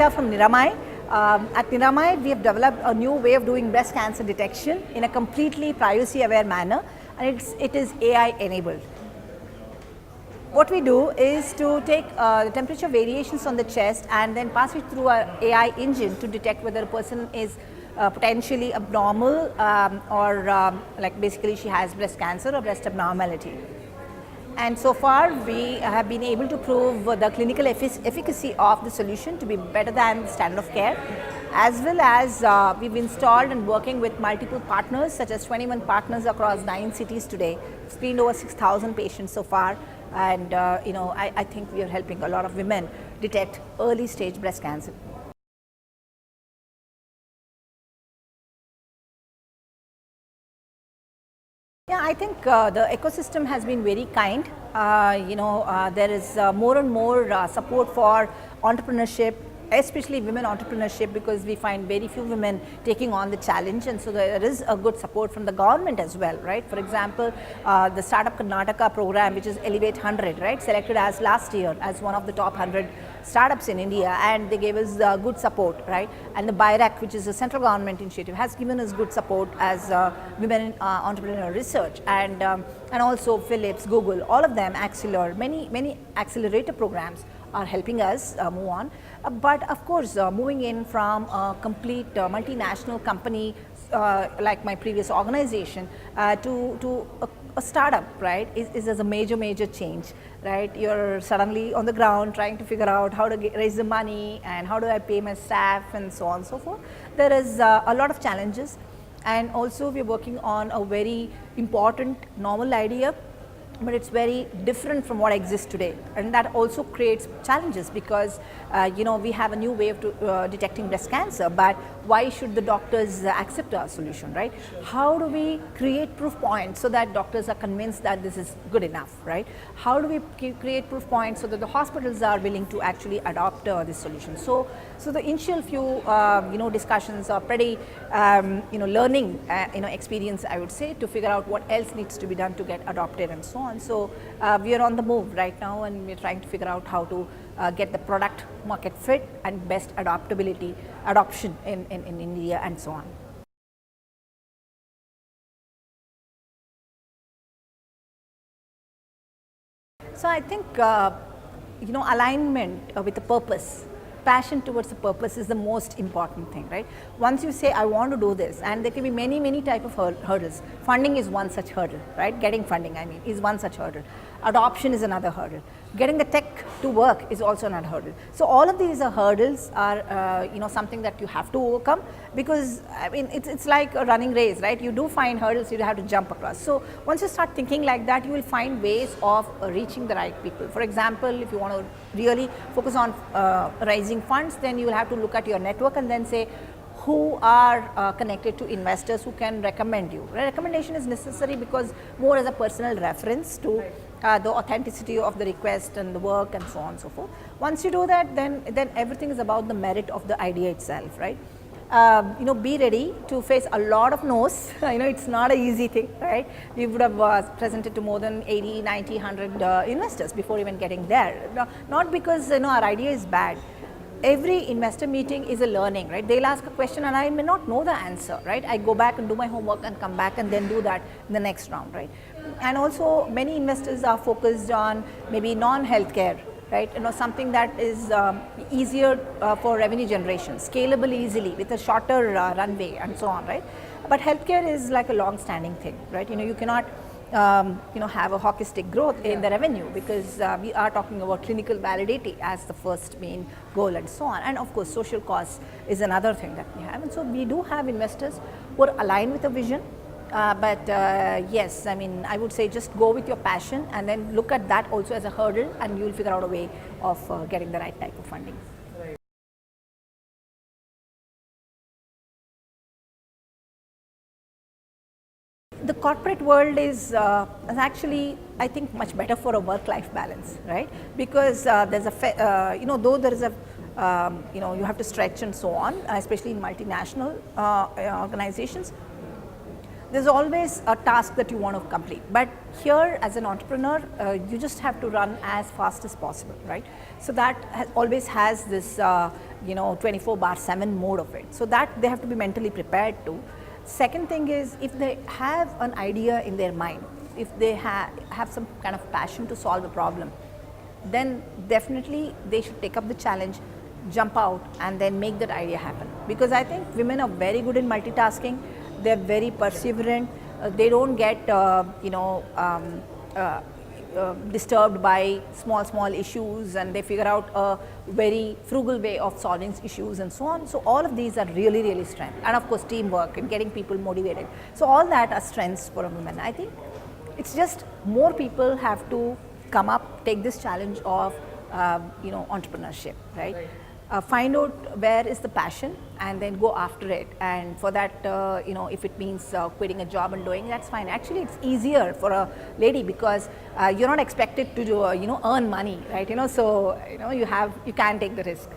Geetha from Niramai. At Niramai, we have developed a new way of doing breast cancer detection in a completely privacy-aware manner, and it is AI-enabled. What we do is to take the temperature variations on the chest and then pass it through our AI engine to detect whether a person is potentially abnormal or like basically she has breast cancer or breast abnormality. And so far we have been able to prove the clinical efficacy of the solution to be better than the standard of care, as well as we've installed and working with multiple partners such as 21 partners across 9 cities today, screened over 6,000 patients so far, and I think we are helping a lot of women detect early stage breast cancer. Yeah, I think the ecosystem has been very kind. There is more and more support for entrepreneurship, especially women entrepreneurship, because we find very few women taking on the challenge, and so there is a good support from the government as well, right? For example, the Startup Karnataka program, which is Elevate 100, right, selected as last year as one of the top 100 startups in India, and they gave us good support, right? And the BIRAC, which is a central government initiative, has given us good support as women entrepreneur research, and also Philips, Google, all of them, Acceler, many accelerator programs are helping us move on. But of course, moving in from a complete multinational company like my previous organization to a startup, right, is a major change, right? You're suddenly on the ground trying to figure out how to raise the money and how do I pay my staff and so on and so forth. There is a lot of challenges, and also we're working on a very important novel idea, but it's very different from what exists today, and that also creates challenges because we have a new way of detecting breast cancer, but why should the doctors accept our solution, right? How do we create proof points so that doctors are convinced that this is good enough, right? How do we create proof points so that the hospitals are willing to actually adopt this solution? So the initial few discussions are pretty learning experience, I would say, to figure out what else needs to be done to get adopted and so on. So we are on the move right now, and we're trying to figure out how to get the product market fit and best adoption in India and so on. So I think alignment with the purpose, passion towards the purpose is the most important thing, right? Once you say I want to do this, and there can be many type of hurdles. Funding is one such hurdle, right? Getting funding, is one such hurdle. Adoption is another hurdle. Getting the tech to work is also another hurdle. So all of these hurdles are something that you have to overcome, because it's like a running race, right? You do find hurdles you have to jump across. So once you start thinking like that, you will find ways of reaching the right people. For example, if you want to really focus on raising funds, then you will have to look at your network and then say who are connected to investors who can recommend you. Recommendation is necessary because more as a personal reference to the authenticity of the request and the work and so on and so forth. Once you do that, then everything is about the merit of the idea itself, right? Be ready to face a lot of no's. It's not an easy thing, right? We would have presented to more than 80, 90, 100 investors before even getting there. Not because our idea is bad. Every investor meeting is a learning, right? They'll ask a question and I may not know the answer, right? I go back and do my homework and come back and then do that in the next round, right? And also many investors are focused on maybe non-healthcare, right? Something that is easier for revenue generation, scalable easily with a shorter runway and so on, right? But healthcare is like a long-standing thing, right? You cannot have a hockey stick growth in the revenue, because we are talking about clinical validity as the first main goal and so on. And of course, social costs is another thing that we have. And so we do have investors who are aligned with the vision. But yes, I would say just go with your passion and then look at that also as a hurdle, and you will figure out a way of getting the right type of funding. The corporate world is actually, I think, much better for a work-life balance, right? Because there's though there is a you have to stretch and so on, especially in multinational organizations. there's always a task that you want to complete. But here as an entrepreneur, you just have to run as fast as possible, right? So that always has this 24/7 mode of it. So that they have to be mentally prepared to. Second thing is, if they have an idea in their mind, if they have some kind of passion to solve a problem, then definitely they should take up the challenge, jump out and then make that idea happen. Because I think women are very good in multitasking, they're very perseverant, they don't get disturbed by small issues, and they figure out a very frugal way of solving issues and so on. So all of these are really strength, and of course teamwork and getting people motivated. So all that are strengths for a woman. I think it's just more people have to come up, take this challenge of entrepreneurship, right? Find out where is the passion and then go after it. And for that, if it means quitting a job and doing, that's fine. Actually, it's easier for a lady because you're not expected to do, earn money, right? So you can take the risk.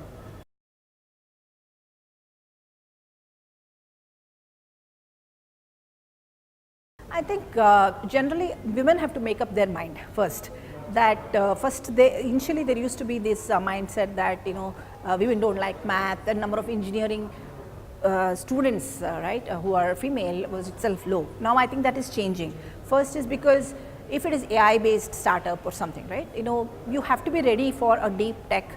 I think generally women have to make up their mind first. That initially there used to be this mindset that women don't like math, and number of engineering students who are female was itself low. Now I think that is changing. First is because if it is AI based startup or something, right, you have to be ready for a deep tech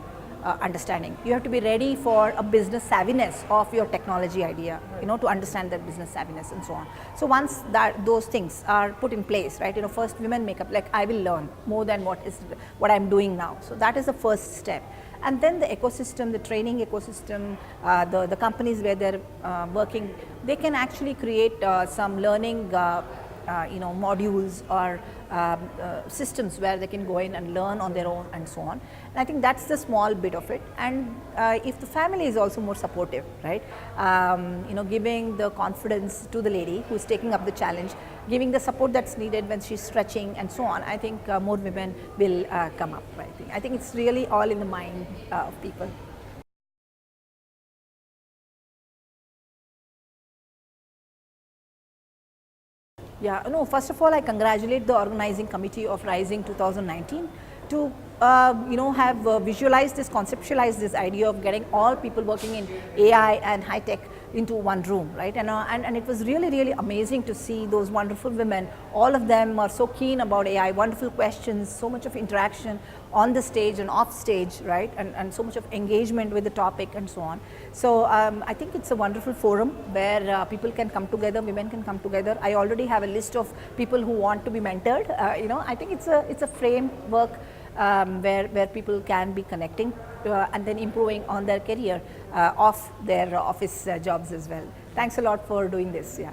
understanding. You have to be ready for a business savviness of your technology idea, to understand that business savviness and so on. So once those things are put in place, right, first women make up, like I will learn more than what I'm doing now. So that is the first step. And then the ecosystem, the training ecosystem, the companies where they're working, they can actually create some learning modules or systems where they can go in and learn on their own and so on. And I think that's the small bit of it. And if the family is also more supportive, right, giving the confidence to the lady who's taking up the challenge, giving the support that's needed when she's stretching and so on, I think more women will come up. I think it's really all in the mind of people. Yeah, no, first of all, I congratulate the organizing committee of Rising 2019 to have visualized this, conceptualized this idea of getting all people working in AI and high tech into one room, right? And it was really amazing to see those wonderful women. All of them are so keen about AI, wonderful questions, so much of interaction on the stage and off stage, right? And so much of engagement with the topic and so on. So I think it's a wonderful forum where people can come together, women can come together. I already have a list of people who want to be mentored. I think it's a framework where people can be connecting and then improving on their career off their office jobs as well. Thanks a lot for doing this. Yeah.